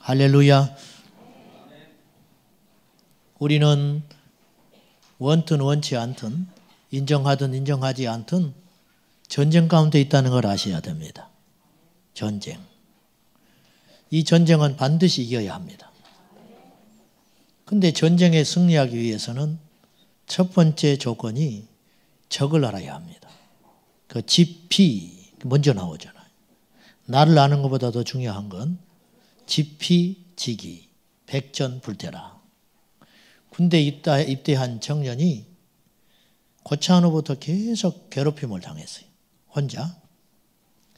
할렐루야. 우리는 원든 원치 않든 인정하든 인정하지 않든 전쟁 가운데 있다는 걸 아셔야 됩니다. 전쟁. 이 전쟁은 반드시 이겨야 합니다. 근데 전쟁에 승리하기 위해서는 첫 번째 조건이 적을 알아야 합니다. 그 지피 먼저 나오잖아요. 나를 아는 것보다 더 중요한 건 지피지기, 백전불태라. 군대 입대한 청년이 고창 후부터 계속 괴롭힘을 당했어요. 혼자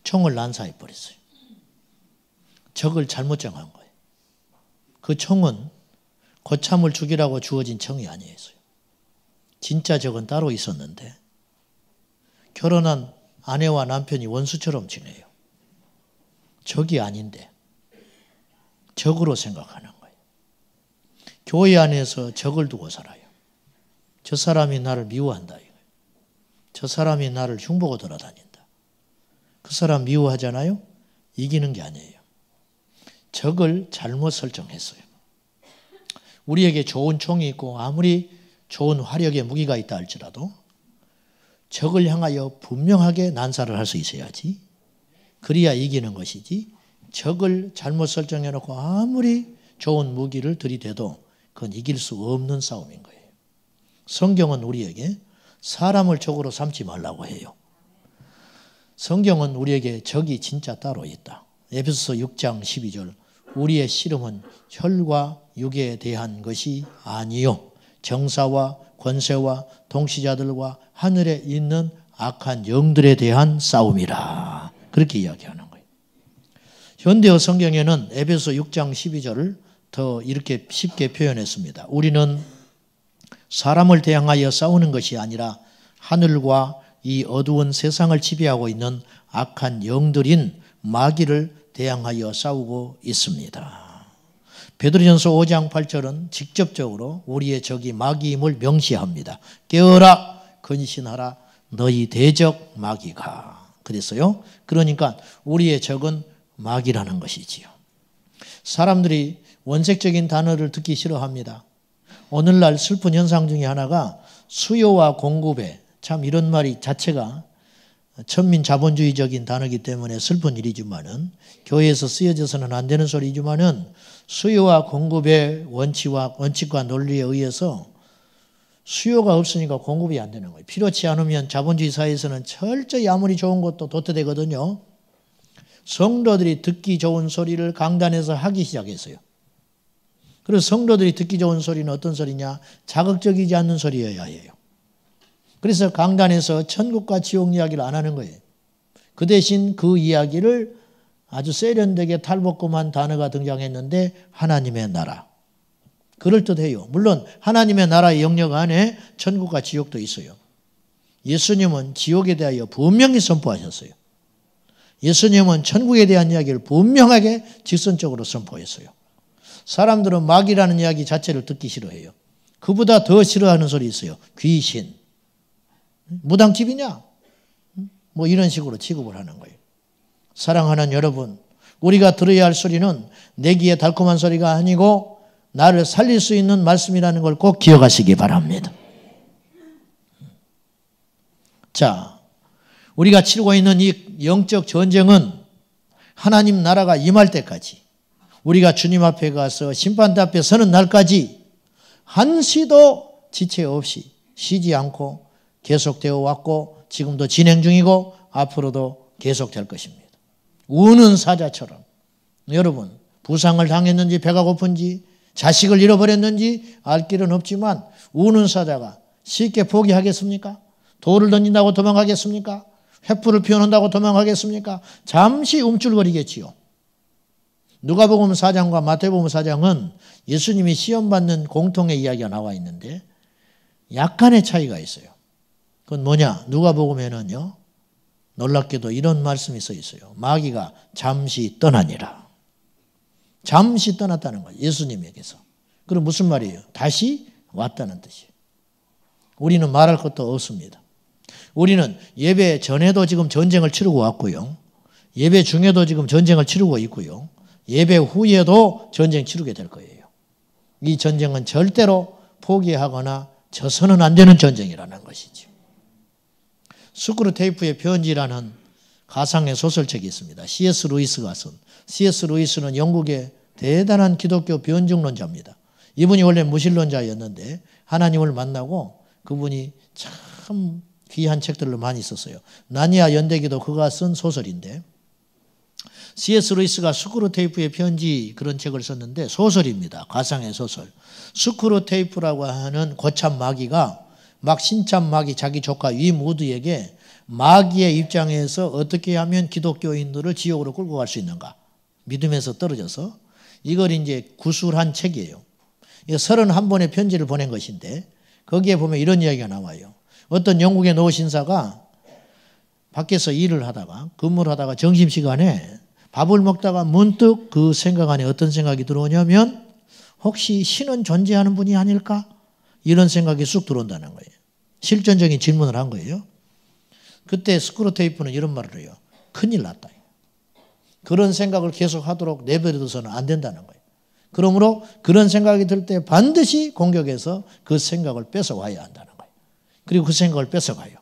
총을 난사해버렸어요. 적을 잘못 정한 거예요. 그 총은 고참을 죽이라고 주어진 총이 아니었어요. 진짜 적은 따로 있었는데 결혼한 아내와 남편이 원수처럼 지내요. 적이 아닌데 적으로 생각하는 거예요. 교회 안에서 적을 두고 살아요. 저 사람이 나를 미워한다. 저 사람이 나를 흉보고 돌아다닌다. 그 사람 미워하잖아요. 이기는 게 아니에요. 적을 잘못 설정했어요. 우리에게 좋은 총이 있고 아무리 좋은 화력의 무기가 있다 할지라도 적을 향하여 분명하게 난사를 할 수 있어야지. 그래야 이기는 것이지. 적을 잘못 설정해놓고 아무리 좋은 무기를 들이대도 그건 이길 수 없는 싸움인 거예요. 성경은 우리에게 사람을 적으로 삼지 말라고 해요. 성경은 우리에게 적이 진짜 따로 있다. 에베소서 6장 12절 우리의 씨름은 혈과 육에 대한 것이 아니요 정사와 권세와 통치자들과 하늘에 있는 악한 영들에 대한 싸움이라. 그렇게 이야기하는 거예요. 현대어 성경에는 에베소 6장 12절을 더 이렇게 쉽게 표현했습니다. 우리는 사람을 대항하여 싸우는 것이 아니라 하늘과 이 어두운 세상을 지배하고 있는 악한 영들인 마귀를 대항하여 싸우고 있습니다. 베드로전서 5장 8절은 직접적으로 우리의 적이 마귀임을 명시합니다. 깨어라 근신하라 너희 대적 마귀가. 그랬어요. 그러니까 우리의 적은 마귀라는 것이지요. 사람들이 원색적인 단어를 듣기 싫어합니다. 오늘날 슬픈 현상 중에 하나가 수요와 공급에 참 이런 말이 자체가 천민 자본주의적인 단어이기 때문에 슬픈 일이지만은 교회에서 쓰여져서는 안 되는 소리지만은 수요와 공급의 원칙과 논리에 의해서 수요가 없으니까 공급이 안 되는 거예요. 필요치 않으면 자본주의 사회에서는 철저히 아무리 좋은 것도 도태되거든요. 성도들이 듣기 좋은 소리를 강단에서 하기 시작했어요. 그래서 성도들이 듣기 좋은 소리는 어떤 소리냐? 자극적이지 않는 소리여야 해요. 그래서 강단에서 천국과 지옥 이야기를 안 하는 거예요. 그 대신 그 이야기를 아주 세련되게 탈복음한 단어가 등장했는데 하나님의 나라. 그럴듯해요. 물론 하나님의 나라의 영역 안에 천국과 지옥도 있어요. 예수님은 지옥에 대하여 분명히 선포하셨어요. 예수님은 천국에 대한 이야기를 분명하게 직선적으로 선포했어요. 사람들은 마귀라는 이야기 자체를 듣기 싫어해요. 그보다 더 싫어하는 소리 있어요. 귀신. 무당집이냐? 뭐 이런 식으로 취급을 하는 거예요. 사랑하는 여러분, 우리가 들어야 할 소리는 내기의 달콤한 소리가 아니고 나를 살릴 수 있는 말씀이라는 걸 꼭 기억하시기 바랍니다. 자, 우리가 치르고 있는 이 영적 전쟁은 하나님 나라가 임할 때까지 우리가 주님 앞에 가서 심판대 앞에 서는 날까지 한시도 지체 없이 쉬지 않고 계속되어 왔고 지금도 진행 중이고 앞으로도 계속될 것입니다. 우는 사자처럼 여러분 부상을 당했는지 배가 고픈지 자식을 잃어버렸는지 알 길은 없지만 우는 사자가 쉽게 포기하겠습니까? 돌을 던진다고 도망가겠습니까? 횃불을 피워놓는다고 도망가겠습니까? 잠시 움찔거리겠지요. 누가복음 4장과 마태복음 4장은 예수님이 시험받는 공통의 이야기가 나와 있는데 약간의 차이가 있어요. 그건 뭐냐? 누가복음에는요. 놀랍게도 이런 말씀이 써 있어요. 마귀가 잠시 떠나니라. 잠시 떠났다는 거예요. 예수님에게서. 그럼 무슨 말이에요? 다시 왔다는 뜻이에요. 우리는 말할 것도 없습니다. 우리는 예배 전에도 지금 전쟁을 치르고 왔고요. 예배 중에도 지금 전쟁을 치르고 있고요. 예배 후에도 전쟁 치르게 될 거예요. 이 전쟁은 절대로 포기하거나 져서는 안 되는 전쟁이라는 것이죠. 스크루테이프의 편지라는 가상의 소설책이 있습니다. C.S. 루이스가 쓴. C.S. 루이스는 영국의 대단한 기독교 변증론자입니다. 이분이 원래 무신론자였는데 하나님을 만나고 그분이 참 귀한 책들을 많이 썼어요. 나니아 연대기도 그가 쓴 소설인데 C.S. 루이스가 스크루테이프의 편지 그런 책을 썼는데 소설입니다. 가상의 소설. 스크루테이프라고 하는 거참 마귀가 막 신참 마귀 자기 조카 위무드에게 마귀의 입장에서 어떻게 하면 기독교인들을 지옥으로 끌고 갈 수 있는가 믿음에서 떨어져서 이걸 이제 구술한 책이에요. 31번의 편지를 보낸 것인데 거기에 보면 이런 이야기가 나와요. 어떤 영국의 노신사가 밖에서 일을 하다가 근무를 하다가 점심시간에 밥을 먹다가 문득 그 생각 안에 어떤 생각이 들어오냐면 혹시 신은 존재하는 분이 아닐까? 이런 생각이 쑥 들어온다는 거예요. 실존적인 질문을 한 거예요. 그때 스크루테이프는 이런 말을 해요. 큰일 났다. 그런 생각을 계속 하도록 내버려둬서는 안 된다는 거예요. 그러므로 그런 생각이 들 때 반드시 공격해서 그 생각을 뺏어와야 한다는 거예요. 그리고 그 생각을 뺏어가요.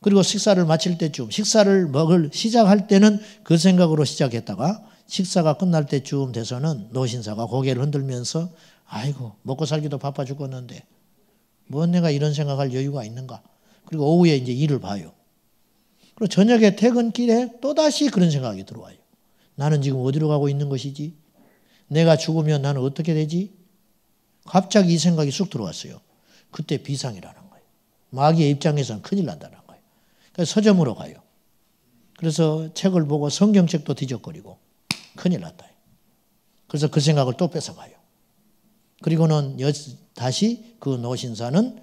그리고 식사를 마칠 때쯤 식사를 시작할 때는 그 생각으로 시작했다가 식사가 끝날 때쯤 돼서는 노신사가 고개를 흔들면서 아이고 먹고 살기도 바빠 죽겠는데 뭐 내가 이런 생각할 여유가 있는가. 그리고 오후에 이제 일을 봐요. 그리고 저녁에 퇴근길에 또다시 그런 생각이 들어와요. 나는 지금 어디로 가고 있는 것이지? 내가 죽으면 나는 어떻게 되지? 갑자기 이 생각이 쑥 들어왔어요. 그때 비상이라는 거예요. 마귀의 입장에서는 큰일 난다는 거예요. 그래서 서점으로 가요. 그래서 책을 보고 성경책도 뒤적거리고 큰일 났다. 그래서 그 생각을 또 뺏어가요. 그리고는 다시 그 노신사는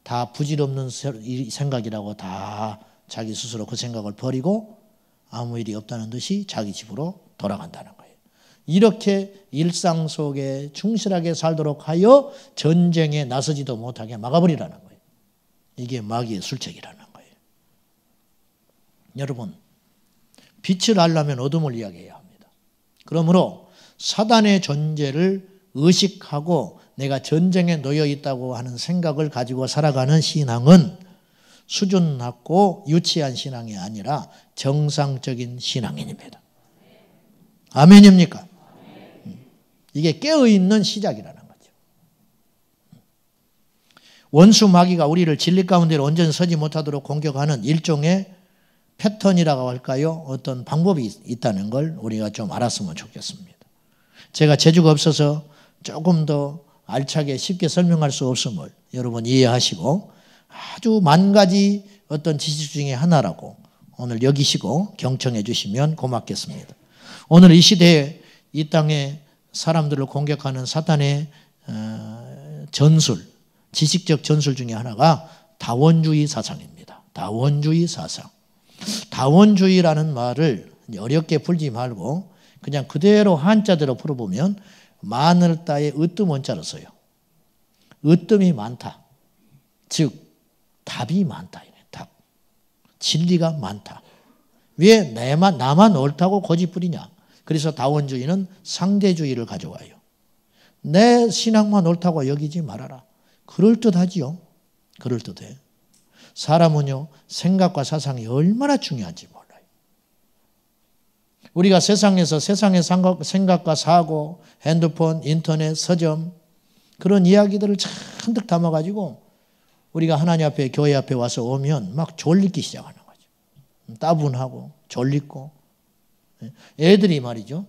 다 부질없는 생각이라고 다 자기 스스로 그 생각을 버리고 아무 일이 없다는 듯이 자기 집으로 돌아간다는 거예요. 이렇게 일상 속에 충실하게 살도록 하여 전쟁에 나서지도 못하게 막아버리라는 거예요. 이게 마귀의 술책이라는 거예요. 여러분, 빛을 알려면 어둠을 이야기해야 합니다. 그러므로 사단의 존재를 의식하고 내가 전쟁에 놓여 있다고 하는 생각을 가지고 살아가는 신앙은 수준 낮고 유치한 신앙이 아니라 정상적인 신앙인입니다. 아멘입니까? 이게 깨어있는 시작이라는 거죠. 원수 마귀가 우리를 진리 가운데로 온전히 서지 못하도록 공격하는 일종의 패턴이라고 할까요? 어떤 방법이 있다는 걸 우리가 좀 알았으면 좋겠습니다. 제가 재주가 없어서 조금 더 알차게 쉽게 설명할 수 없음을 여러분 이해하시고 아주 만 가지 어떤 지식 중에 하나라고 오늘 여기시고 경청해 주시면 고맙겠습니다. 오늘 이 시대에 이 땅에 사람들을 공격하는 사탄의 전술, 지식적 전술 중에 하나가 다원주의 사상입니다. 다원주의 사상. 다원주의라는 말을 어렵게 풀지 말고 그냥 그대로 한자대로 풀어보면 마늘 따에 으뜸 원자를 써요. 으뜸이 많다. 즉 답이 많다. 답. 진리가 많다. 왜 나만 옳다고 고집부리냐. 그래서 다원주의는 상대주의를 가져와요. 내 신앙만 옳다고 여기지 말아라. 그럴듯하지요. 그럴듯해. 사람은요 생각과 사상이 얼마나 중요한지 몰라요. 우리가 세상에서 세상의 생각과 사고, 핸드폰, 인터넷, 서점 그런 이야기들을 잔뜩 담아가지고 우리가 하나님 앞에 교회 앞에 와서 오면 막 졸리기 시작하는 거죠. 따분하고 졸리고 애들이 말이죠.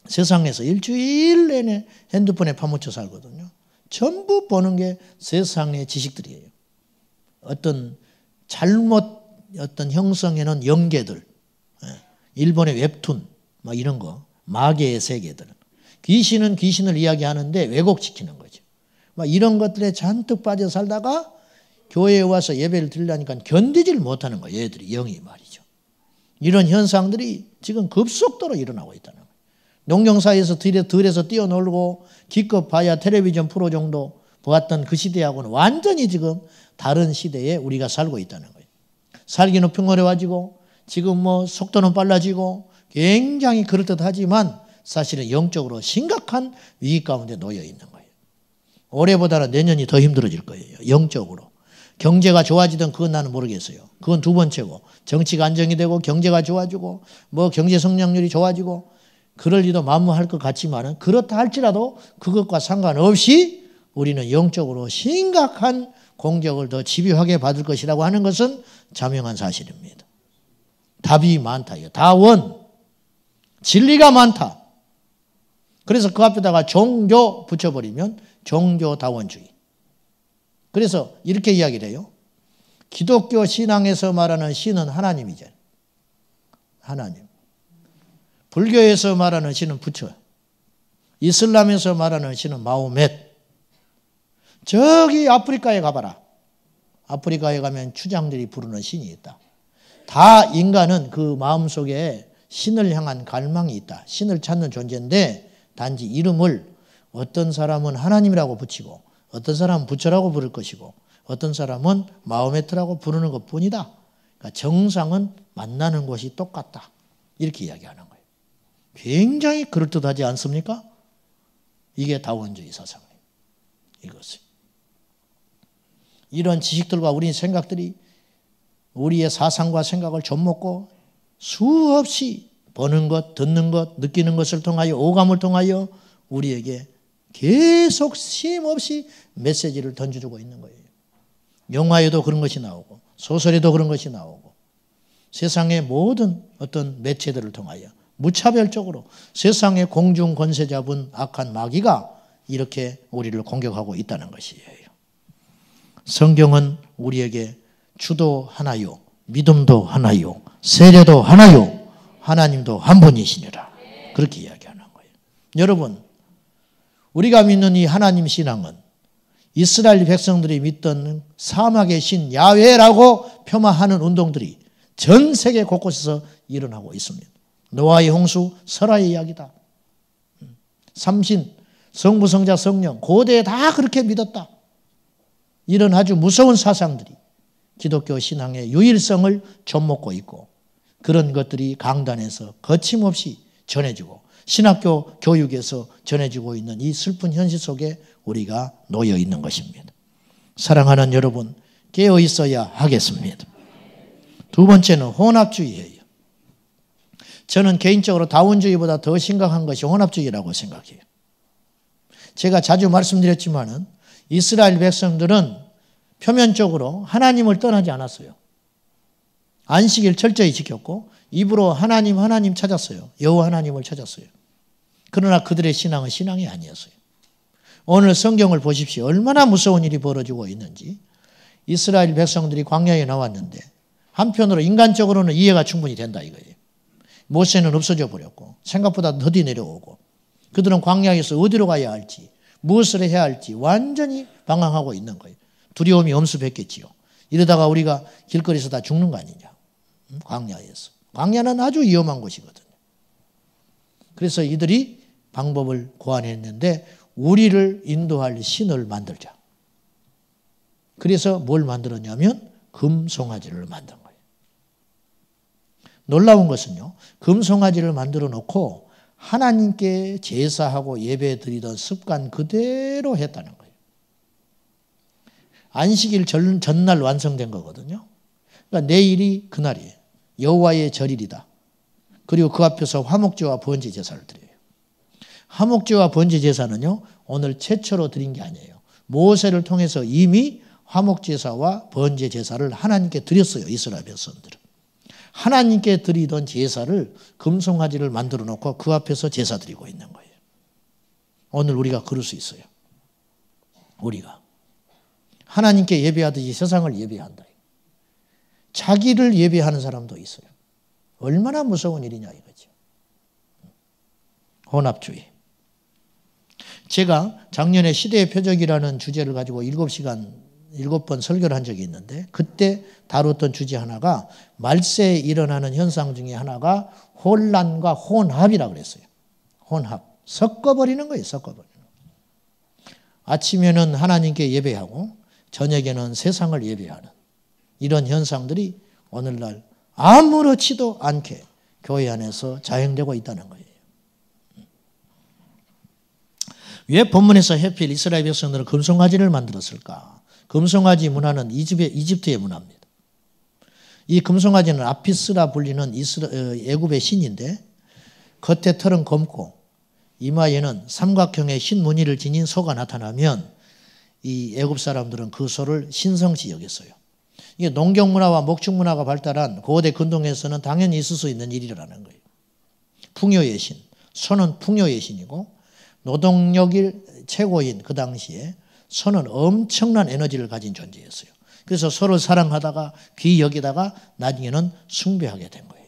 세상에서 일주일 내내 핸드폰에 파묻혀 살거든요. 전부 보는 게 세상의 지식들이에요. 어떤 어떤 형성에는 영계들, 일본의 웹툰, 막 이런 거, 마계의 세계들. 귀신은 귀신을 이야기하는데 왜곡시키는 거죠. 막 이런 것들에 잔뜩 빠져 살다가 교회에 와서 예배를 드리려니까 견디질 못하는 거예요. 얘들이 영이 말이죠. 이런 현상들이 지금 급속도로 일어나고 있다는 거예요. 농경사에서 들에서 뛰어놀고 기껏 봐야 텔레비전 프로 정도 보았던 그 시대하고는 완전히 지금 다른 시대에 우리가 살고 있다는 거예요. 살기는 평화로워지고 지금 뭐 속도는 빨라지고 굉장히 그럴듯하지만 사실은 영적으로 심각한 위기 가운데 놓여 있는 거예요. 올해보다는 내년이 더 힘들어질 거예요. 영적으로. 경제가 좋아지든 그건 나는 모르겠어요. 그건 두 번째고, 정치가 안정이 되고 경제가 좋아지고 뭐 경제 성장률이 좋아지고 그럴 리도 만무할 것 같지만은, 그렇다 할지라도 그것과 상관없이 우리는 영적으로 심각한 공격을 더 집요하게 받을 것이라고 하는 것은 자명한 사실입니다. 답이 많다. 다원. 진리가 많다. 그래서 그 앞에다가 종교 붙여버리면 종교다원주의. 그래서 이렇게 이야기를 해요. 기독교 신앙에서 말하는 신은 하나님이죠. 하나님. 불교에서 말하는 신은 부처. 이슬람에서 말하는 신은 마호멧. 저기 아프리카에 가봐라. 아프리카에 가면 추장들이 부르는 신이 있다. 다 인간은 그 마음속에 신을 향한 갈망이 있다. 신을 찾는 존재인데 단지 이름을 어떤 사람은 하나님이라고 붙이고 어떤 사람은 부처라고 부를 것이고 어떤 사람은 마호메트라고 부르는 것뿐이다. 그러니까 정상은 만나는 곳이 똑같다. 이렇게 이야기하는 거예요. 굉장히 그럴듯하지 않습니까? 이게 다원주의 사상이에요. 이것이. 이런 지식들과 우리 생각들이 우리의 사상과 생각을 좀먹고 수없이 보는 것, 듣는 것, 느끼는 것을 통하여 오감을 통하여 우리에게 계속 쉼없이 메시지를 던져주고 있는 거예요. 영화에도 그런 것이 나오고 소설에도 그런 것이 나오고 세상의 모든 어떤 매체들을 통하여 무차별적으로 세상의 공중 권세 잡은 악한 마귀가 이렇게 우리를 공격하고 있다는 것이에요. 성경은 우리에게 주도 하나요, 믿음도 하나요, 세례도 하나요, 하나님도 한 분이시니라. 그렇게 이야기하는 거예요. 여러분, 우리가 믿는 이 하나님 신앙은 이스라엘 백성들이 믿던 사막의 신 야훼라고 폄하하는 운동들이 전 세계 곳곳에서 일어나고 있습니다. 노아의 홍수, 설아의 이야기다. 삼신, 성부, 성자, 성령, 고대에 다 그렇게 믿었다. 이런 아주 무서운 사상들이 기독교 신앙의 유일성을 좀먹고 있고 그런 것들이 강단에서 거침없이 전해지고 신학교 교육에서 전해지고 있는 이 슬픈 현실 속에 우리가 놓여 있는 것입니다. 사랑하는 여러분, 깨어 있어야 하겠습니다. 두 번째는 혼합주의예요. 저는 개인적으로 다원주의보다 더 심각한 것이 혼합주의라고 생각해요. 제가 자주 말씀드렸지만은 이스라엘 백성들은 표면적으로 하나님을 떠나지 않았어요. 안식일 철저히 지켰고 입으로 하나님 하나님 찾았어요. 여호와 하나님을 찾았어요. 그러나 그들의 신앙은 신앙이 아니었어요. 오늘 성경을 보십시오. 얼마나 무서운 일이 벌어지고 있는지. 이스라엘 백성들이 광야에 나왔는데 한편으로 인간적으로는 이해가 충분히 된다 이거예요. 모세는 없어져 버렸고 생각보다 더디 내려오고 그들은 광야에서 어디로 가야 할지 무엇을 해야 할지 완전히 방황하고 있는 거예요. 두려움이 엄습했겠지요. 이러다가 우리가 길거리에서 다 죽는 거 아니냐. 광야에서. 광야는 아주 위험한 곳이거든요. 그래서 이들이 방법을 고안했는데 우리를 인도할 신을 만들자. 그래서 뭘 만들었냐면 금송아지를 만든 거예요. 놀라운 것은요. 금송아지를 만들어 놓고 하나님께 제사하고 예배 드리던 습관 그대로 했다는 거예요. 안식일 전날 완성된 거거든요. 그러니까 내일이 그날이에요. 여호와의 절일이다. 그리고 그 앞에서 화목제와 번제 제사를 드려요. 화목제와 번제 제사는요. 오늘 최초로 드린 게 아니에요. 모세를 통해서 이미 화목제사와 번제 제사를 하나님께 드렸어요. 이스라엘 백성들은. 하나님께 드리던 제사를 금송아지를 만들어 놓고 그 앞에서 제사 드리고 있는 거예요. 오늘 우리가 그럴 수 있어요. 우리가. 하나님께 예배하듯이 세상을 예배한다. 자기를 예배하는 사람도 있어요. 얼마나 무서운 일이냐 이거죠. 혼합주의. 제가 작년에 시대의 표적이라는 주제를 가지고 7번 설교를 한 적이 있는데 그때 다뤘던 주제 하나가 말세에 일어나는 현상 중에 하나가 혼란과 혼합이라고 그랬어요. 혼합. 섞어버리는 거예요. 섞어버리는 거예요. 아침에는 하나님께 예배하고 저녁에는 세상을 예배하는 이런 현상들이 오늘날 아무렇지도 않게 교회 안에서 자행되고 있다는 거예요. 왜 본문에서 해필 이스라엘 백성들은 금송아지를 만들었을까? 금송아지 문화는 이집트의 문화입니다. 이 금송아지는 아피스라 불리는 애굽의 신인데 겉에 털은 검고 이마에는 삼각형의 흰 무늬를 지닌 소가 나타나면 이 애굽 사람들은 그 소를 신성시 여겼어요. 이게 농경 문화와 목축 문화가 발달한 고대 근동에서는 당연히 있을 수 있는 일이라는 거예요. 풍요의 신, 소는 풍요의 신이고 노동력이 최고인 그 당시에 소는 엄청난 에너지를 가진 존재였어요. 그래서 소를 사랑하다가 귀히 여기다가 나중에는 숭배하게 된 거예요.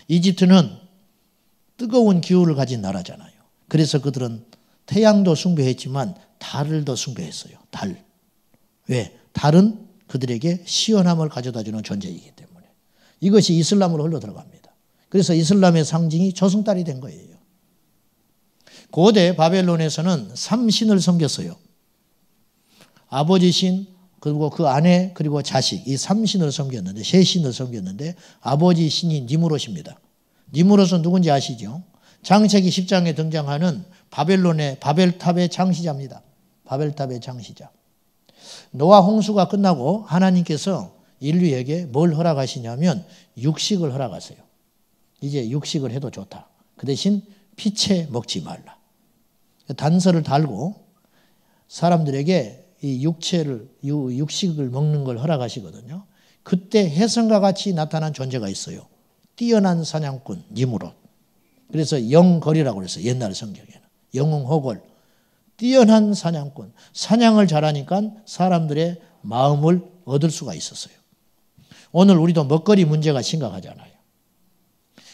이집트는 뜨거운 기후를 가진 나라잖아요. 그래서 그들은 태양도 숭배했지만 달을 더 숭배했어요. 달. 왜? 달은 그들에게 시원함을 가져다주는 존재이기 때문에. 이것이 이슬람으로 흘러들어갑니다. 그래서 이슬람의 상징이 조승달이 된 거예요. 고대 바벨론에서는 3신을 섬겼어요. 아버지 신, 그리고 그 아내, 그리고 자식, 이 3신을 섬겼는데, 세 신을 섬겼는데 아버지 신이 니무롯입니다. 니무롯은 누군지 아시죠? 창세기 10장에 등장하는 바벨론의 바벨탑의 창시자입니다. 바벨탑의 창시자. 노아 홍수가 끝나고 하나님께서 인류에게 뭘 허락하시냐면 육식을 허락하세요. 이제 육식을 해도 좋다. 그 대신 피채 먹지 말라. 단서를 달고 사람들에게 이 육식을 먹는 걸 허락하시거든요. 그때 혜성과 같이 나타난 존재가 있어요. 뛰어난 사냥꾼 니무롯. 그래서 영걸이라고 그랬어요. 옛날 성경에는. 영웅호걸. 뛰어난 사냥꾼. 사냥을 잘하니까 사람들의 마음을 얻을 수가 있었어요. 오늘 우리도 먹거리 문제가 심각하잖아요.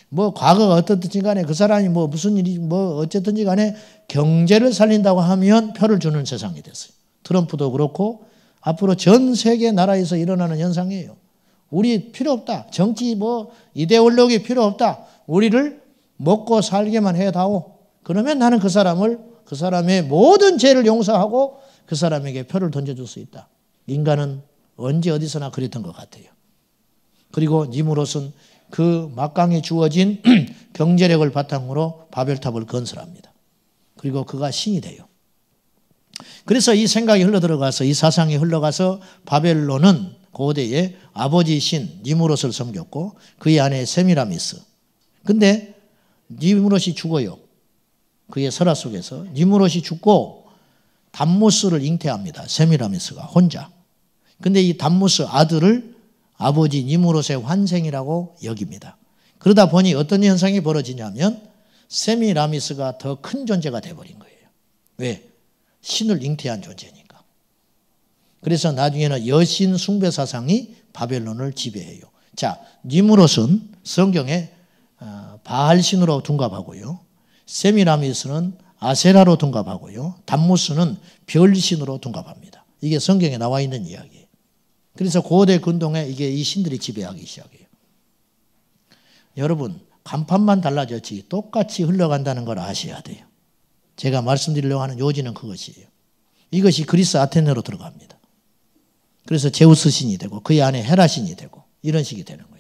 뭐 과거가 어떻든지 간에 그 사람이 뭐 무슨 일이 뭐 어쨌든지 간에 경제를 살린다고 하면 표를 주는 세상이 됐어요. 트럼프도 그렇고 앞으로 전 세계 나라에서 일어나는 현상이에요. 우리 필요 없다. 정치 뭐 이데올로기 필요 없다. 우리를 먹고 살게만 해다오. 그러면 나는 그 사람의 모든 죄를 용서하고 그 사람에게 표를 던져줄 수 있다. 인간은 언제 어디서나 그랬던 것 같아요. 그리고 니무롯은 그 막강히 주어진 경제력을 바탕으로 바벨탑을 건설합니다. 그리고 그가 신이 돼요. 그래서 이 생각이 흘러들어가서 이 사상이 흘러가서 바벨론은 고대의 아버지 신 니무롯을 섬겼고 그의 아내 세미라미스. 근데 니무롯이 죽어요. 그의 설화 속에서 니무롯이 죽고 담무스를 잉태합니다. 세미라미스가 혼자. 근데 이 담무스 아들을 아버지 니무롯의 환생이라고 여깁니다. 그러다 보니 어떤 현상이 벌어지냐면 세미라미스가 더 큰 존재가 돼버린 거예요. 왜? 신을 잉태한 존재니까. 그래서 나중에는 여신 숭배 사상이 바벨론을 지배해요. 자, 니무롯은 성경에 바알신으로 둔갑하고요. 세미라미스는 아세라로 둔갑하고요. 담무스는 별신으로 둔갑합니다. 이게 성경에 나와 있는 이야기예요. 그래서 고대 근동에 이 신들이 지배하기 시작해요. 여러분, 간판만 달라졌지 똑같이 흘러간다는 걸 아셔야 돼요. 제가 말씀드리려고 하는 요지는 그것이에요. 이것이 그리스 아테네로 들어갑니다. 그래서 제우스 신이 되고 그의 안에 헤라 신이 되고 이런 식이 되는 거예요.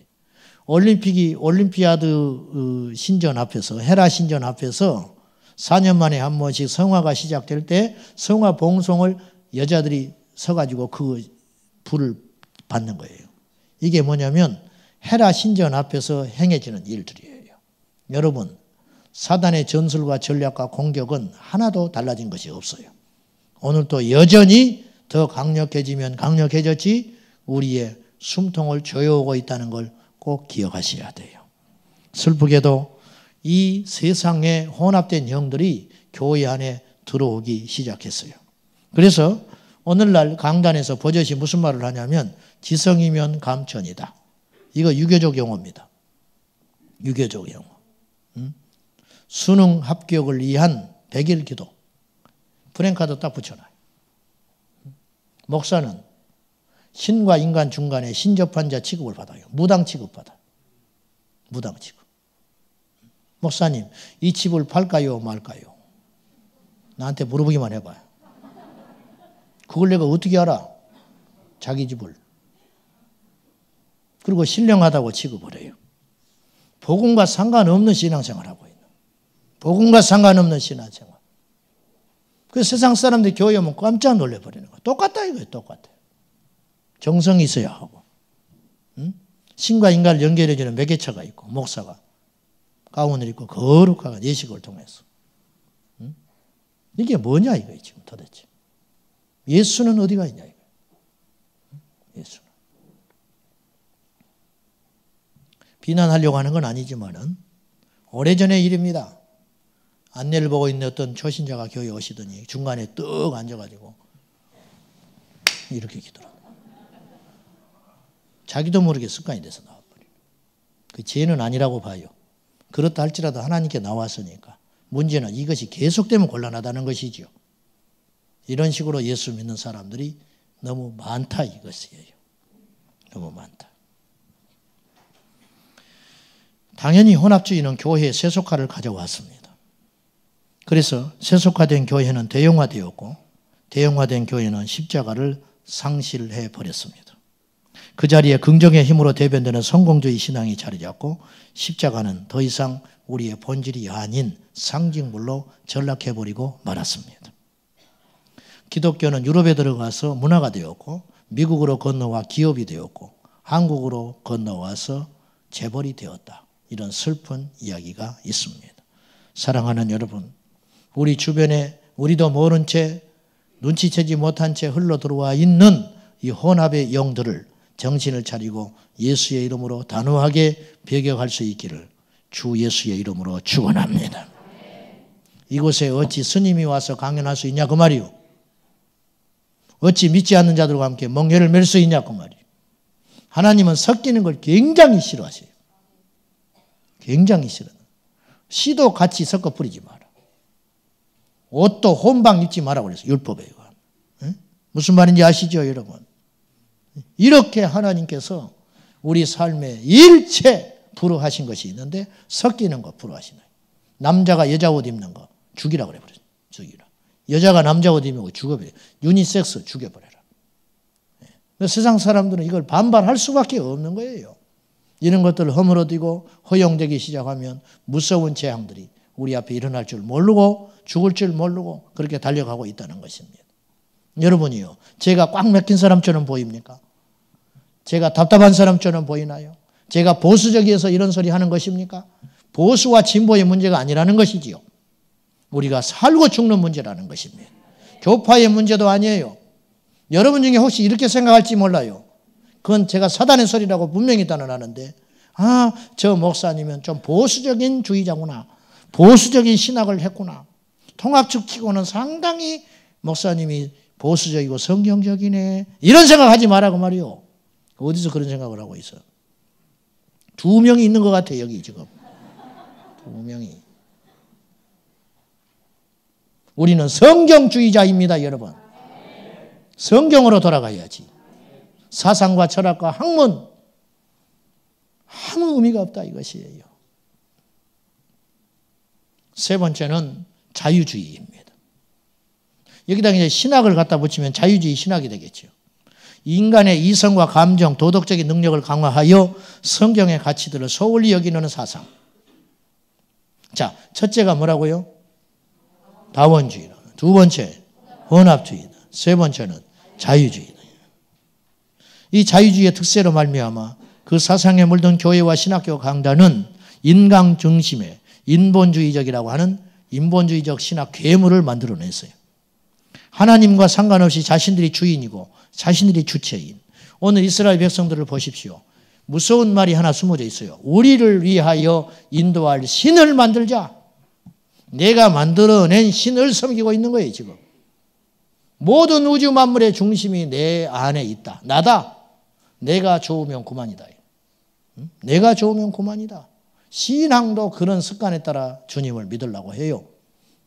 올림피아드 신전 앞에서 헤라 신전 앞에서 4년 만에 한 번씩 성화가 시작될 때 성화 봉송을 여자들이 서가지고 그 불을 받는 거예요. 이게 뭐냐면 헤라 신전 앞에서 행해지는 일들이에요. 여러분, 사단의 전술과 전략과 공격은 하나도 달라진 것이 없어요. 오늘도 여전히 더 강력해지면 강력해졌지 우리의 숨통을 조여오고 있다는 걸 꼭 기억하셔야 돼요. 슬프게도 이 세상에 혼합된 영들이 교회 안에 들어오기 시작했어요. 그래서 오늘날 강단에서 버젓이 무슨 말을 하냐면 지성이면 감천이다. 이거 유교적 용어입니다. 유교적 용어. 수능 합격을 위한 100일 기도. 프랭카드 딱 붙여놔요. 목사는 신과 인간 중간에 신접한 자 취급을 받아요. 무당 취급받아요. 무당 취급. 목사님, 이 집을 팔까요 말까요? 나한테 물어보기만 해봐요. 그걸 내가 어떻게 알아? 자기 집을. 그리고 신령하다고 취급을 해요. 복음과 상관없는 신앙생활하고 있는. 복음과 상관없는 신앙생활. 그 세상 사람들이 교회 오면 깜짝 놀래버리는 거야. 똑같다 이거예요. 똑같아요. 정성이 있어야 하고. 응? 신과 인간을 연결해주는 매개체가 있고 목사가 가운을 입고 거룩하게 예식을 통해서. 응? 이게 뭐냐 이거예요 지금 도대체. 예수는 어디가 있냐 이거예요. 예수는. 비난하려고 하는 건 아니지만은 오래전의 일입니다. 안내를 보고 있는 어떤 초신자가 교회에 오시더니 중간에 떡 앉아가지고 이렇게 기도를 자기도 모르게 습관이 돼서 나와버려요. 그 죄는 아니라고 봐요. 그렇다 할지라도 하나님께 나왔으니까 문제는 이것이 계속되면 곤란하다는 것이죠. 이런 식으로 예수 믿는 사람들이 너무 많다 이것이에요. 너무 많다. 당연히 혼합주의는 교회에 세속화를 가져왔습니다. 그래서 세속화된 교회는 대형화되었고 대형화된 교회는 십자가를 상실해 버렸습니다. 그 자리에 긍정의 힘으로 대변되는 성공주의 신앙이 자리 잡고 십자가는 더 이상 우리의 본질이 아닌 상징물로 전락해버리고 말았습니다. 기독교는 유럽에 들어가서 문화가 되었고 미국으로 건너와 기업이 되었고 한국으로 건너와서 재벌이 되었다. 이런 슬픈 이야기가 있습니다. 사랑하는 여러분, 우리 주변에 우리도 모른 채 눈치채지 못한 채 흘러 들어와 있는 이 혼합의 영들을 정신을 차리고 예수의 이름으로 단호하게 배격할 수 있기를 주 예수의 이름으로 축원합니다. 이곳에 어찌 스님이 와서 강연할 수 있냐 그 말이요. 어찌 믿지 않는 자들과 함께 멍해를 맬 수 있냐 그 말이요. 하나님은 섞이는 걸 굉장히 싫어하세요. 굉장히 싫어요. 씨도 같이 섞어 뿌리지 마라. 옷도 혼방 입지 마라 그랬어요. 율법에. 무슨 말인지 아시죠 여러분? 이렇게 하나님께서 우리 삶에 일체 불허하신 것이 있는데 섞이는 거 불허하시나요? 남자가 여자 옷 입는 거 죽이라 그래 버렸어요. 죽이라. 여자가 남자 옷 입는 거 죽여버려요. 유니섹스 죽여버려라. 세상 사람들은 이걸 반발할 수밖에 없는 거예요. 이런 것들을 허물어지고 허용되기 시작하면 무서운 재앙들이 우리 앞에 일어날 줄 모르고 죽을 줄 모르고 그렇게 달려가고 있다는 것입니다. 여러분이요. 제가 꽉 막힌 사람처럼 보입니까? 제가 답답한 사람처럼 보이나요? 제가 보수적이어서 이런 소리 하는 것입니까? 보수와 진보의 문제가 아니라는 것이지요. 우리가 살고 죽는 문제라는 것입니다. 교파의 문제도 아니에요. 여러분 중에 혹시 이렇게 생각할지 몰라요. 그건 제가 사단의 소리라고 분명히 단언하는데 저 목사님은 좀 보수적인 주의자구나. 보수적인 신학을 했구나. 통합축치고는 상당히 목사님이 보수적이고 성경적이네. 이런 생각하지 말라고 말이요. 어디서 그런 생각을 하고 있어? 2명이 있는 것 같아 여기 지금. 2명이. 우리는 성경주의자입니다 여러분. 성경으로 돌아가야지. 사상과 철학과 학문 아무 의미가 없다 이것이에요. 세 번째는 자유주의입니다. 여기다 이제 신학을 갖다 붙이면 자유주의 신학이 되겠죠. 인간의 이성과 감정, 도덕적인 능력을 강화하여 성경의 가치들을 소홀히 여기는 사상. 자, 첫째가 뭐라고요? 다원주의다. 두 번째, 혼합주의다. 세 번째는 자유주의다. 이 자유주의의 특세로 말미암아 그 사상에 물든 교회와 신학교 강단은 인간 중심의 인본주의적이라고 하는 인본주의적 신학 괴물을 만들어냈어요. 하나님과 상관없이 자신들이 주인이고 자신들이 주체인. 오늘 이스라엘 백성들을 보십시오. 무서운 말이 하나 숨어져 있어요. 우리를 위하여 인도할 신을 만들자. 내가 만들어낸 신을 섬기고 있는 거예요 지금. 모든 우주 만물의 중심이 내 안에 있다. 나다. 내가 좋으면 그만이다. 내가 좋으면 그만이다. 신앙도 그런 습관에 따라 주님을 믿으려고 해요.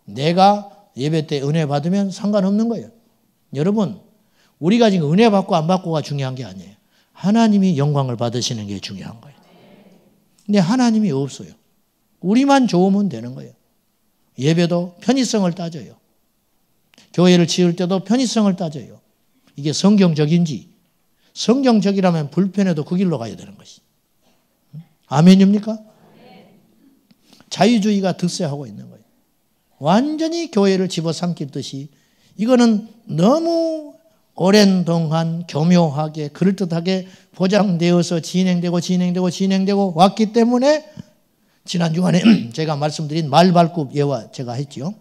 내가 예배 때 은혜 받으면 상관없는 거예요. 여러분, 우리가 지금 은혜 받고 안 받고가 중요한 게 아니에요. 하나님이 영광을 받으시는 게 중요한 거예요. 근데 하나님이 없어요. 우리만 좋으면 되는 거예요. 예배도 편의성을 따져요. 교회를 지을 때도 편의성을 따져요. 이게 성경적인지, 성경적이라면 불편해도 그 길로 가야 되는 것이. 아멘입니까? 자유주의가 득세하고 있는 거예요. 완전히 교회를 집어삼키듯이 이거는 너무 오랜 동안 교묘하게 그럴듯하게 보장되어서 진행되고 왔기 때문에 지난 주간에 제가 말씀드린 말발굽 예화 제가 했죠.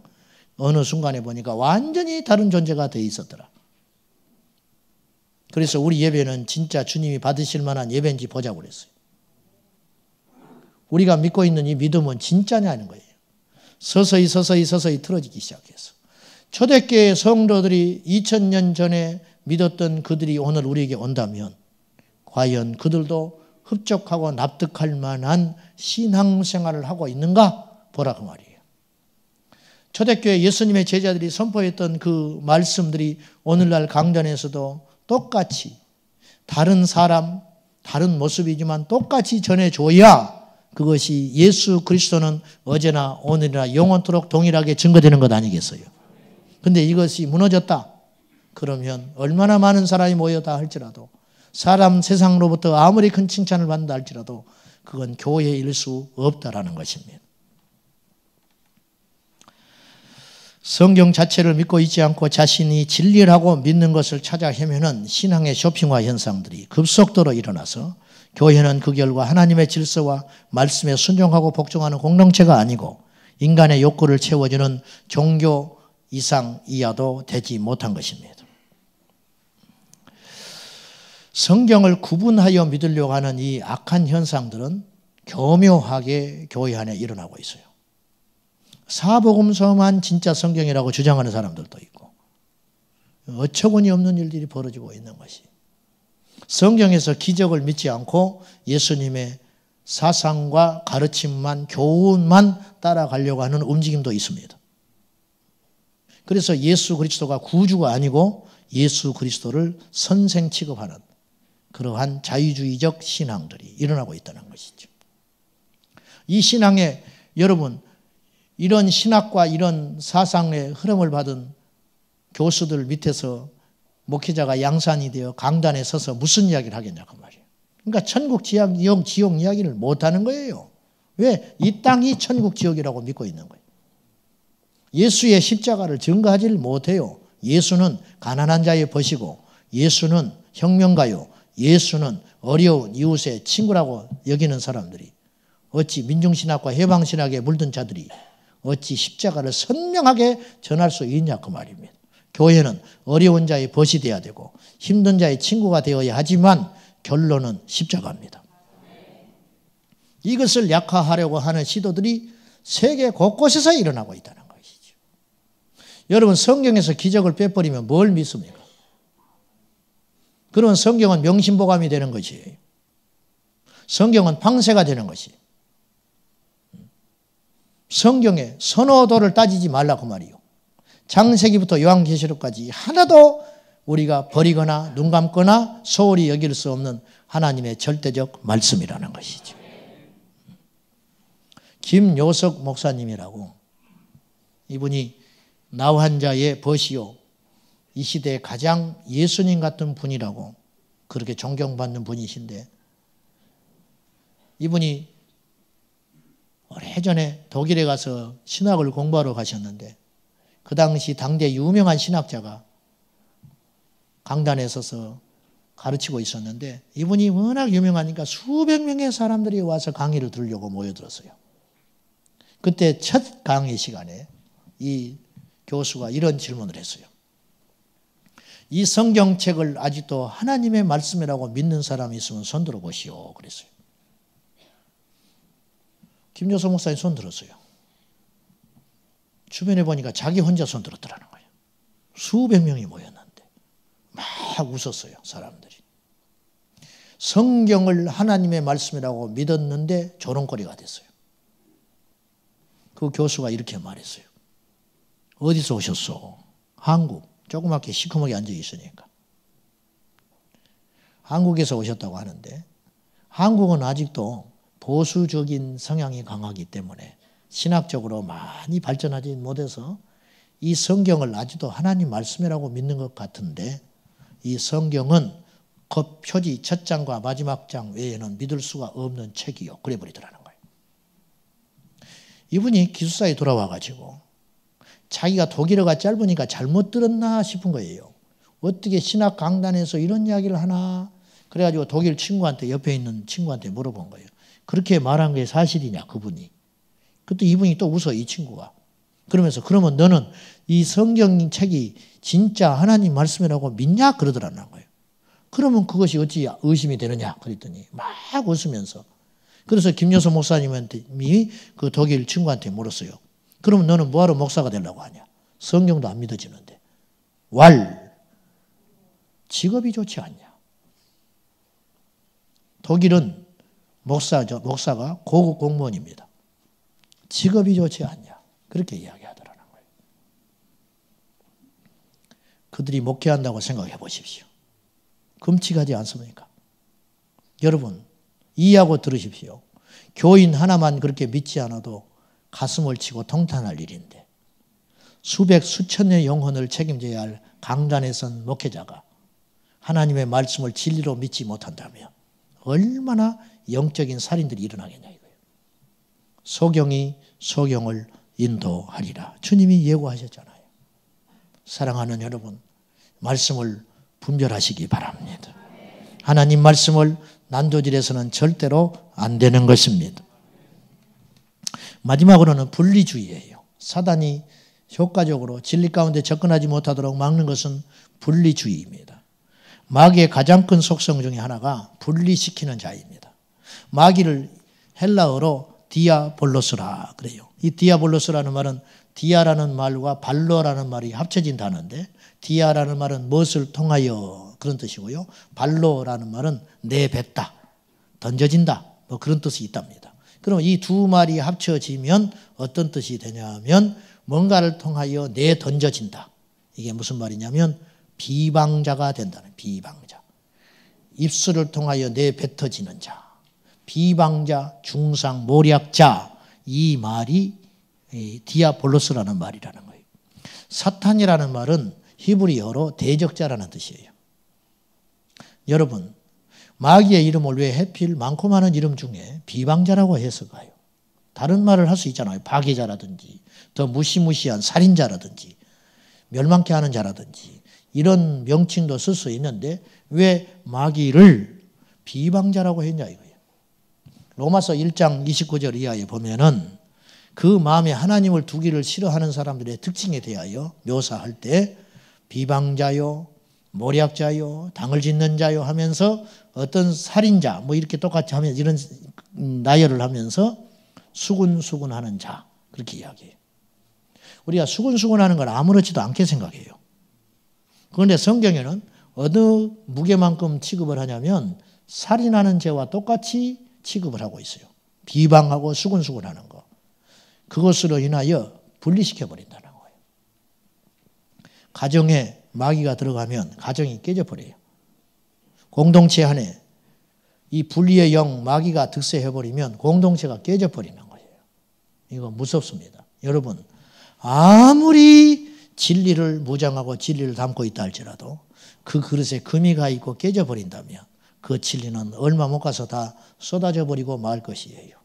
어느 순간에 보니까 완전히 다른 존재가 되어 있었더라. 그래서 우리 예배는 진짜 주님이 받으실 만한 예배인지 보자고 그랬어요. 우리가 믿고 있는 이 믿음은 진짜냐는 거예요. 서서히 틀어지기 시작했어. 초대교회 성도들이 2000년 전에 믿었던 그들이 오늘 우리에게 온다면 과연 그들도 흡족하고 납득할 만한 신앙생활을 하고 있는가 보라 그 말이에요. 초대교회 예수님의 제자들이 선포했던 그 말씀들이 오늘날 강단에서도 똑같이 다른 사람, 다른 모습이지만 똑같이 전해줘야 그것이 예수 그리스도는 어제나 오늘이나 영원토록 동일하게 증거되는 것 아니겠어요? 근데 이것이 무너졌다. 그러면 얼마나 많은 사람이 모여다 할지라도 사람 세상으로부터 아무리 큰 칭찬을 받는다 할지라도 그건 교회일 수 없다라는 것입니다. 성경 자체를 믿고 있지 않고 자신이 진리라고 믿는 것을 찾아 헤매는 신앙의 쇼핑화 현상들이 급속도로 일어나서 교회는 그 결과 하나님의 질서와 말씀에 순종하고 복종하는 공동체가 아니고 인간의 욕구를 채워주는 종교 이상 이하도 되지 못한 것입니다. 성경을 구분하여 믿으려고 하는 이 악한 현상들은 교묘하게 교회 안에 일어나고 있어요. 사복음서만 진짜 성경이라고 주장하는 사람들도 있고 어처구니 없는 일들이 벌어지고 있는 것이 성경에서 기적을 믿지 않고 예수님의 사상과 가르침만 교훈만 따라가려고 하는 움직임도 있습니다. 그래서 예수 그리스도가 구주가 아니고 예수 그리스도를 선생 취급하는 그러한 자유주의적 신앙들이 일어나고 있다는 것이죠. 이 신앙에 여러분 이런 신학과 이런 사상의 흐름을 받은 교수들 밑에서 목회자가 양산이 되어 강단에 서서 무슨 이야기를 하겠냐 그 말이에요. 그러니까 천국 지옥 이야기를 못하는 거예요. 왜? 이 땅이 천국 지옥이라고 믿고 있는 거예요. 예수의 십자가를 증거하지를 못해요. 예수는 가난한 자의 벗이고 예수는 혁명가요. 예수는 어려운 이웃의 친구라고 여기는 사람들이 어찌 민중신학과 해방신학에 물든 자들이 어찌 십자가를 선명하게 전할 수 있냐 그 말입니다. 교회는 어려운 자의 벗이 되어야 되고 힘든 자의 친구가 되어야 하지만 결론은 십자가입니다. 이것을 약화하려고 하는 시도들이 세계 곳곳에서 일어나고 있다는 것이죠. 여러분 성경에서 기적을 빼버리면 뭘 믿습니까? 그러면 성경은 명심보감이 되는 것이에요. 성경은 방세가 되는 것이에요. 성경의 선호도를 따지지 말라 그 말이요. 창세기부터 요한계시록까지 하나도 우리가 버리거나 눈 감거나 소홀히 여길 수 없는 하나님의 절대적 말씀이라는 것이죠. 김요석 목사님이라고 이분이 나환자의 벗이요. 이 시대에 가장 예수님 같은 분이라고 그렇게 존경받는 분이신데 이분이 오래전에 독일에 가서 신학을 공부하러 가셨는데 그 당시 당대 유명한 신학자가 강단에 서서 가르치고 있었는데 이분이 워낙 유명하니까 수백 명의 사람들이 와서 강의를 들으려고 모여들었어요. 그때 첫 강의 시간에 이 교수가 이런 질문을 했어요. 이 성경책을 아직도 하나님의 말씀이라고 믿는 사람이 있으면 손 들어보시오 그랬어요. 김요석 목사님 손 들었어요. 주변에 보니까 자기 혼자 손 들었더라는 거예요. 수백 명이 모였는데 막 웃었어요 사람들이. 성경을 하나님의 말씀이라고 믿었는데 조롱거리가 됐어요. 그 교수가 이렇게 말했어요. 어디서 오셨어? 한국. 조그맣게 시커멓게 앉아 있으니까. 한국에서 오셨다고 하는데 한국은 아직도 보수적인 성향이 강하기 때문에 신학적으로 많이 발전하지 못해서 이 성경을 아직도 하나님 말씀이라고 믿는 것 같은데 이 성경은 그 표지 첫 장과 마지막 장 외에는 믿을 수가 없는 책이요. 그래 버리더라는 거예요. 이분이 기숙사에 돌아와가지고 자기가 독일어가 짧으니까 잘못 들었나 싶은 거예요. 어떻게 신학 강단에서 이런 이야기를 하나. 그래가지고 독일 친구한테, 옆에 있는 친구한테 물어본 거예요. 그렇게 말한 게 사실이냐, 그분이. 그때 이분이 또 웃어, 이 친구가. 그러면서 그러면 너는 이 성경책이 진짜 하나님 말씀이라고 믿냐? 그러더라는 거예요. 그러면 그것이 어찌 의심이 되느냐? 그랬더니 막 웃으면서. 그래서 김여소 목사님이 그 독일 친구한테 물었어요. 그러면 너는 뭐하러 목사가 되려고 하냐? 성경도 안 믿어지는데. 직업이 좋지 않냐? 독일은 목사가 고급 공무원입니다. 직업이 좋지 않냐? 그렇게 이야기하더라는 거예요. 그들이 목회한다고 생각해 보십시오. 금칙하지 않습니까? 여러분, 이해하고 들으십시오. 교인 하나만 그렇게 믿지 않아도 가슴을 치고 통탄할 일인데 수백 수천의 영혼을 책임져야 할 강단에 선 목회자가 하나님의 말씀을 진리로 믿지 못한다면 얼마나 영적인 살인들이 일어나겠냐 이거예요. 소경이 소경을 인도하리라. 주님이 예고하셨잖아요. 사랑하는 여러분, 말씀을 분별하시기 바랍니다. 하나님 말씀을 난도질해서는 절대로 안 되는 것입니다. 마지막으로는 분리주의예요. 사단이 효과적으로 진리 가운데 접근하지 못하도록 막는 것은 분리주의입니다. 마귀의 가장 큰 속성 중에 하나가 분리시키는 자입니다. 마귀를 헬라어로 디아볼로스라 그래요. 이 디아볼로스라는 말은 디아라는 말과 발로라는 말이 합쳐진 단어인데 디아라는 말은 무엇을 통하여 그런 뜻이고요. 발로라는 말은 내뱉다, 던져진다 뭐 그런 뜻이 있답니다. 그럼 이 두 말이 합쳐지면 어떤 뜻이 되냐면 뭔가를 통하여 내던져진다. 이게 무슨 말이냐면 비방자가 된다는 비방자. 입술을 통하여 내뱉어지는 자. 비방자, 중상, 모략자. 이 말이 디아볼로스라는 말이라는 거예요. 사탄이라는 말은 히브리어로 대적자라는 뜻이에요. 여러분, 마귀의 이름을 왜 해필 많고 많은 이름 중에 비방자라고 해석해요? 다른 말을 할 수 있잖아요. 파괴자라든지 더 무시무시한 살인자라든지 멸망케 하는 자라든지 이런 명칭도 쓸 수 있는데 왜 마귀를 비방자라고 했냐 이거예요. 로마서 1장 29절 이하에 보면은 그 마음에 하나님을 두기를 싫어하는 사람들의 특징에 대하여 묘사할 때 비방자요, 모략자요, 당을 짓는 자요 하면서 어떤 살인자 뭐 이렇게 똑같이 하면 이런 나열을 하면서 수군수군하는 자 그렇게 이야기해요. 우리가 수군수군하는 걸 아무렇지도 않게 생각해요. 그런데 성경에는 어느 무게만큼 취급을 하냐면 살인하는 죄와 똑같이 취급을 하고 있어요. 비방하고 수군수군하는 거. 그것으로 인하여 분리시켜버린다는 거예요. 가정에 마귀가 들어가면 가정이 깨져버려요. 공동체 안에 이 분리의 영 마귀가 득세해버리면 공동체가 깨져버리는 거예요. 이거 무섭습니다. 여러분, 아무리 진리를 무장하고 진리를 담고 있다 할지라도 그 그릇에 금이 가 있고 깨져버린다면 그 진리는 얼마 못 가서 다 쏟아져 버리고 말 것이에요.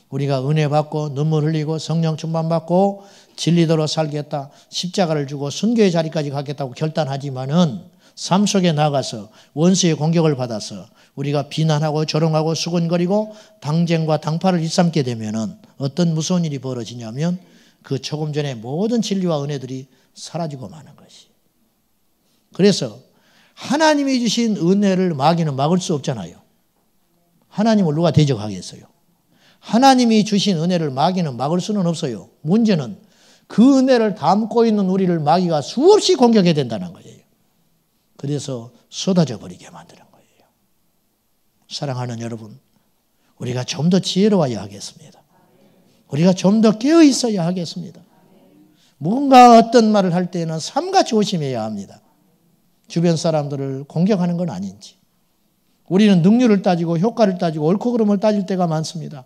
우리가 은혜 받고 눈물 흘리고 성령 충만 받고 진리대로 살겠다, 십자가를 주고 순교의 자리까지 가겠다고 결단하지만은 삶 속에 나가서 원수의 공격을 받아서 우리가 비난하고 조롱하고 수군거리고 당쟁과 당파를 일삼게 되면은 어떤 무서운 일이 벌어지냐면 그 조금 전에 모든 진리와 은혜들이 사라지고 마는 것이. 그래서 하나님이 주신 은혜를 마귀는 막을 수 없잖아요. 하나님을 누가 대적하겠어요? 하나님이 주신 은혜를 마귀는 막을 수는 없어요. 문제는 그 은혜를 담고 있는 우리를 마귀가 수없이 공격해야 된다는 거예요. 그래서 쏟아져 버리게 만드는 거예요. 사랑하는 여러분, 우리가 좀 더 지혜로워야 하겠습니다. 우리가 좀 더 깨어 있어야 하겠습니다. 뭔가 어떤 말을 할 때는 삼가 조심해야 합니다. 주변 사람들을 공격하는 건 아닌지. 우리는 능률을 따지고 효과를 따지고 옳고 그름을 따질 때가 많습니다.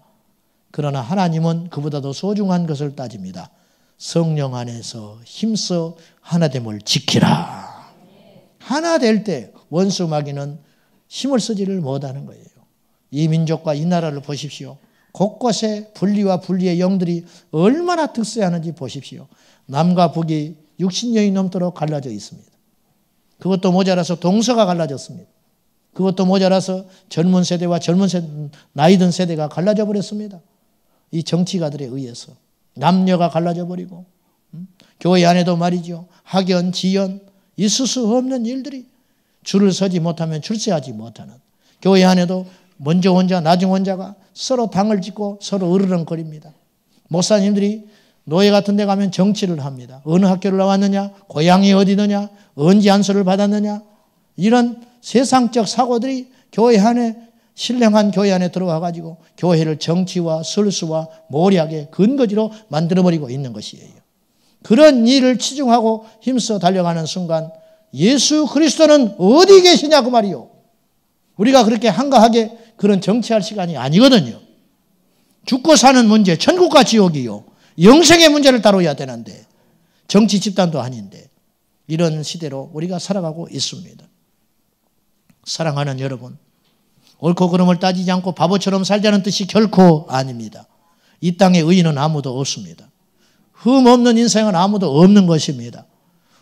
그러나 하나님은 그보다도 소중한 것을 따집니다. 성령 안에서 힘써 하나됨을 지키라. 하나 될 때 원수 마귀는 힘을 쓰지를 못하는 거예요. 이 민족과 이 나라를 보십시오. 곳곳에 분리와 분리의 영들이 얼마나 득세하는지 보십시오. 남과 북이 60년이 넘도록 갈라져 있습니다. 그것도 모자라서 동서가 갈라졌습니다. 그것도 모자라서 젊은 세대와 나이 든 세대가 갈라져 버렸습니다. 이 정치가들에 의해서 남녀가 갈라져 버리고, 교회 안에도 말이죠. 학연, 지연, 있을 수 없는 일들이, 줄을 서지 못하면 출세하지 못하는, 교회 안에도 먼저 혼자 나중 혼자가 서로 당을 짓고 서로 으르렁거립니다. 목사님들이 노예 같은 데 가면 정치를 합니다. 어느 학교를 나왔느냐, 고향이 어디느냐, 언제 안수를 받았느냐, 이런 세상적 사고들이 교회 안에, 신령한 교회 안에 들어와 가지고 교회를 정치와 설수와 모략의 근거지로 만들어버리고 있는 것이에요. 그런 일을 치중하고 힘써 달려가는 순간 예수 그리스도는 어디 계시냐 그 말이요. 우리가 그렇게 한가하게 그런 정치할 시간이 아니거든요. 죽고 사는 문제, 천국과 지옥이요. 영생의 문제를 다뤄야 되는데, 정치 집단도 아닌데, 이런 시대로 우리가 살아가고 있습니다. 사랑하는 여러분, 옳고 그름을 따지지 않고 바보처럼 살자는 뜻이 결코 아닙니다. 이 땅에 의인은 아무도 없습니다. 흠 없는 인생은 아무도 없는 것입니다.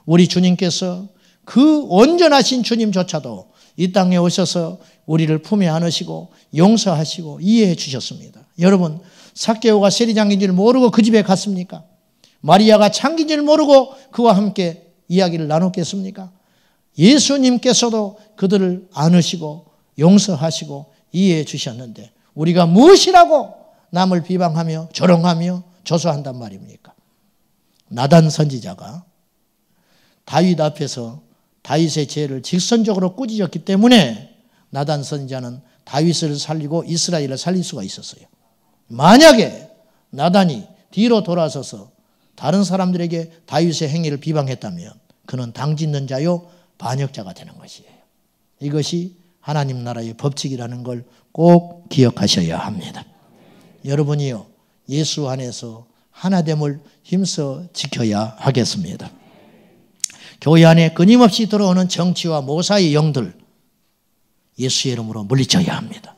우리 주님께서 그 온전하신 주님조차도 이 땅에 오셔서 우리를 품에 안으시고 용서하시고 이해해 주셨습니다. 여러분, 삭개오가 세리장인 줄 모르고 그 집에 갔습니까? 마리아가 창기인 줄 모르고 그와 함께 이야기를 나눴겠습니까? 예수님께서도 그들을 안으시고 용서하시고 이해해 주셨는데 우리가 무엇이라고 남을 비방하며 조롱하며 조소한단 말입니까? 나단 선지자가 다윗 앞에서 다윗의 죄를 직선적으로 꾸짖었기 때문에 나단 선지자는 다윗을 살리고 이스라엘을 살릴 수가 있었어요. 만약에 나단이 뒤로 돌아서서 다른 사람들에게 다윗의 행위를 비방했다면 그는 당짓는 자요 반역자가 되는 것이에요. 이것이 하나님 나라의 법칙이라는 걸 꼭 기억하셔야 합니다. 여러분이요, 예수 안에서 하나됨을 힘써 지켜야 하겠습니다. 교회 안에 끊임없이 들어오는 정치와 모사의 영들, 예수의 이름으로 물리쳐야 합니다.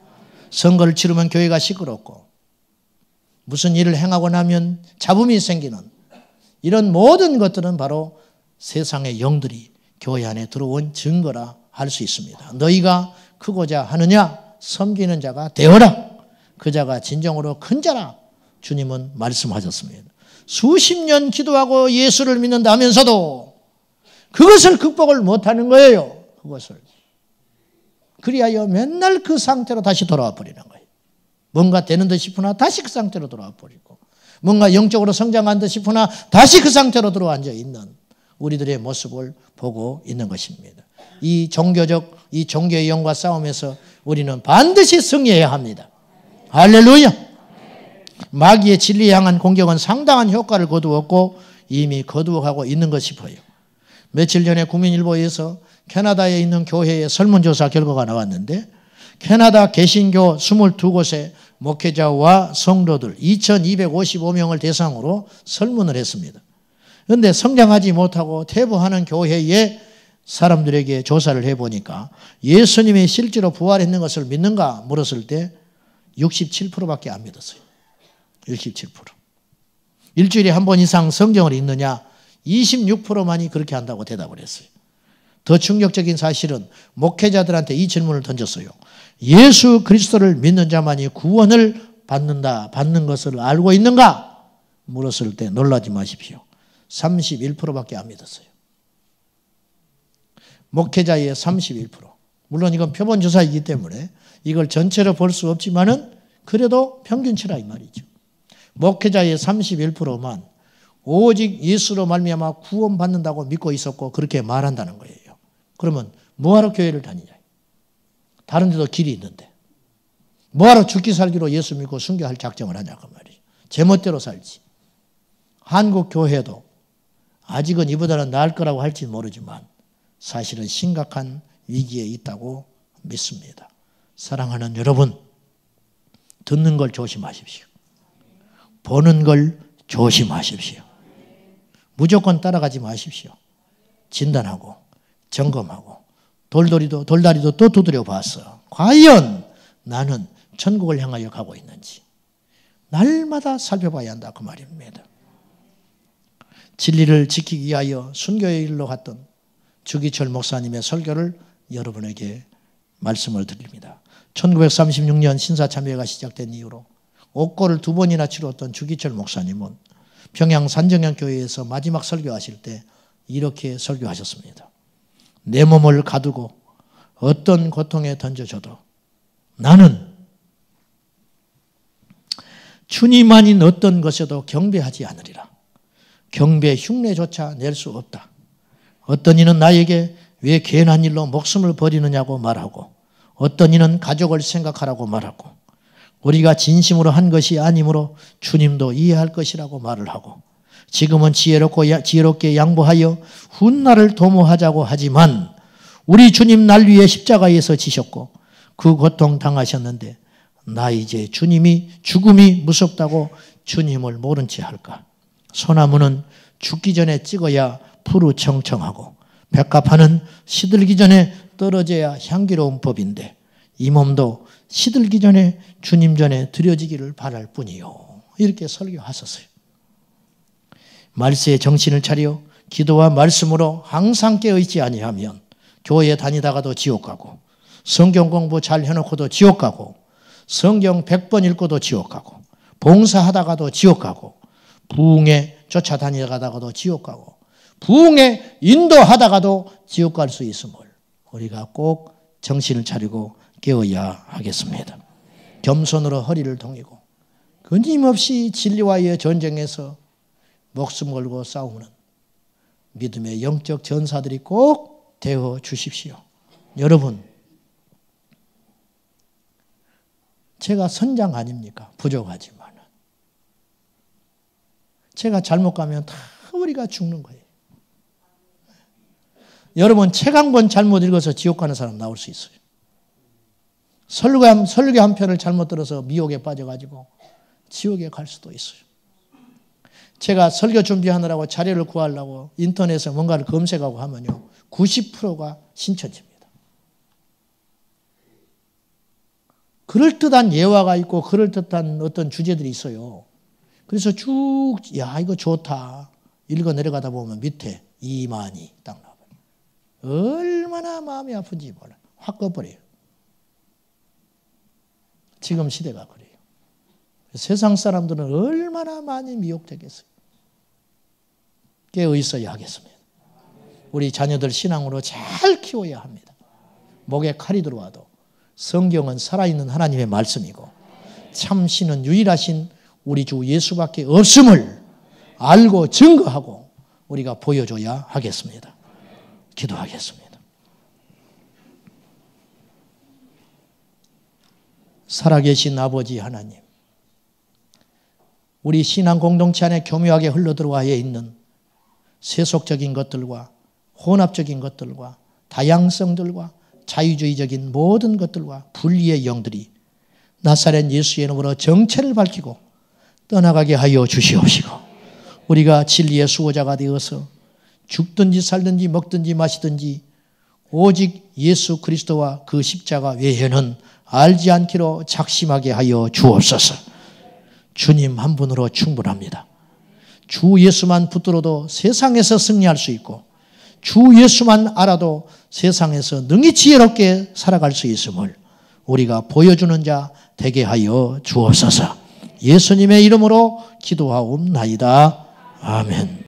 선거를 치르면 교회가 시끄럽고 무슨 일을 행하고 나면 잡음이 생기는 이런 모든 것들은 바로 세상의 영들이 교회 안에 들어온 증거라 할 수 있습니다. 너희가 크고자 하느냐 섬기는 자가 되어라. 그 자가 진정으로 큰 자라. 주님은 말씀하셨습니다. 수십 년 기도하고 예수를 믿는다면서도 그것을 극복을 못하는 거예요. 그것을. 그리하여 맨날 그 상태로 다시 돌아와 버리는 거예요. 뭔가 되는 듯 싶으나 다시 그 상태로 돌아와 버리고, 뭔가 영적으로 성장한 듯 싶으나 다시 그 상태로 들어앉아 있는 우리들의 모습을 보고 있는 것입니다. 이 종교의 영과 싸움에서 우리는 반드시 승리해야 합니다. 할렐루야! 마귀의 진리에 향한 공격은 상당한 효과를 거두었고 이미 거두어가고 있는 것 싶어요. 며칠 전에 국민일보에서 캐나다에 있는 교회의 설문조사 결과가 나왔는데 캐나다 개신교 22곳의 목회자와 성도들 2255명을 대상으로 설문을 했습니다. 그런데 성장하지 못하고 퇴보하는 교회의 사람들에게 조사를 해보니까 예수님이 실제로 부활했는 것을 믿는가 물었을 때 67%밖에 안 믿었어요. 67%. 일주일에 한 번 이상 성경을 읽느냐 26%만이 그렇게 한다고 대답을 했어요. 더 충격적인 사실은 목회자들한테 이 질문을 던졌어요. 예수 그리스도를 믿는 자만이 구원을 받는 것을 알고 있는가? 물었을 때 놀라지 마십시오. 31%밖에 안 믿었어요. 목회자의 31%. 물론 이건 표본조사이기 때문에 이걸 전체로 볼 수 없지만은 그래도 평균치라 이 말이죠. 목회자의 31%만 오직 예수로 말미암아 구원받는다고 믿고 있었고 그렇게 말한다는 거예요. 그러면 뭐하러 교회를 다니냐? 다른 데도 길이 있는데 뭐하러 죽기 살기로 예수 믿고 순교할 작정을 하냐고 말이죠. 제멋대로 살지. 한국 교회도 아직은 이보다는 나을 거라고 할지 모르지만 사실은 심각한 위기에 있다고 믿습니다. 사랑하는 여러분, 듣는 걸 조심하십시오. 보는 걸 조심하십시오. 무조건 따라가지 마십시오. 진단하고 점검하고 돌다리도 또 두드려 봤어. 과연 나는 천국을 향하여 가고 있는지, 날마다 살펴봐야 한다 그 말입니다. 진리를 지키기 위하여 순교의 일로 갔던 주기철 목사님의 설교를 여러분에게 말씀을 드립니다. 1936년 신사참배가 시작된 이후로 옥고를 2번이나 치렀던 주기철 목사님은 평양 산정현교회에서 마지막 설교하실 때 이렇게 설교하셨습니다. 내 몸을 가두고 어떤 고통에 던져줘도 나는 주님 아닌 어떤 것에도 경배하지 않으리라. 경배 흉내조차 낼 수 없다. 어떤 이는 나에게 왜 괜한 일로 목숨을 버리느냐고 말하고 어떤 이는 가족을 생각하라고 말하고 우리가 진심으로 한 것이 아니므로 주님도 이해할 것이라고 말을 하고 지금은 지혜롭게 양보하여 훗날을 도모하자고 하지만 우리 주님 날 위해 십자가에서 지셨고 그 고통 당하셨는데 나 이제 죽음이 무섭다고 주님을 모른 채 할까? 소나무는 죽기 전에 찍어야 푸르청청하고 백합화는 시들기 전에 떨어져야 향기로운 법인데 이 몸도 시들기 전에 주님 전에 드려지기를 바랄 뿐이요. 이렇게 설교하셨어요. 말세에 정신을 차려 기도와 말씀으로 항상 깨어있지 아니하면 교회 다니다가도 지옥 가고 성경 공부 잘 해놓고도 지옥 가고 성경 100번 읽고도 지옥 가고 봉사하다가도 지옥 가고 부흥에 쫓아다니다가도 지옥 가고 부흥에 인도하다가도 지옥 갈 수 있음을 우리가 꼭 정신을 차리고 깨어야 하겠습니다. 겸손으로 허리를 동이고 끊임없이 진리와의 전쟁에서 목숨 걸고 싸우는 믿음의 영적 전사들이 꼭 되어 주십시오. 여러분, 제가 선장 아닙니까? 부족하지만. 제가 잘못 가면 다 우리가 죽는 거예요. 여러분, 책 한 권 잘못 읽어서 지옥 가는 사람 나올 수 있어요. 설교 한 편을 잘못 들어서 미혹에 빠져가지고 지옥에 갈 수도 있어요. 제가 설교 준비하느라고 자료를 구하려고 인터넷에 뭔가를 검색하고 하면요, 90%가 신천지입니다. 그럴듯한 예화가 있고 그럴듯한 어떤 주제들이 있어요. 그래서 쭉, 이거 좋다. 읽어 내려가다 보면 밑에 이만희 딱 나와요. 얼마나 마음이 아픈지 몰라요. 확 꺼버려요. 지금 시대가 그래요. 세상 사람들은 얼마나 많이 미혹되겠어요. 깨어 있어야 하겠습니다. 우리 자녀들 신앙으로 잘 키워야 합니다. 목에 칼이 들어와도 성경은 살아있는 하나님의 말씀이고 참 신은 유일하신 우리 주 예수밖에 없음을 알고 증거하고 우리가 보여줘야 하겠습니다. 기도하겠습니다. 살아계신 아버지 하나님, 우리 신앙 공동체 안에 교묘하게 흘러들어와 있는 세속적인 것들과 혼합적인 것들과 다양성들과 자유주의적인 모든 것들과 분리의 영들이 나사렛 예수의 이름으로 정체를 밝히고 떠나가게 하여 주시옵시고 우리가 진리의 수호자가 되어서 죽든지 살든지 먹든지 마시든지 오직 예수 그리스도와 그 십자가 외에는 알지 않기로 작심하게 하여 주옵소서. 주님 한 분으로 충분합니다. 주 예수만 붙들어도 세상에서 승리할 수 있고 주 예수만 알아도 세상에서 능히 지혜롭게 살아갈 수 있음을 우리가 보여주는 자 되게 하여 주옵소서. 예수님의 이름으로 기도하옵나이다. 아멘.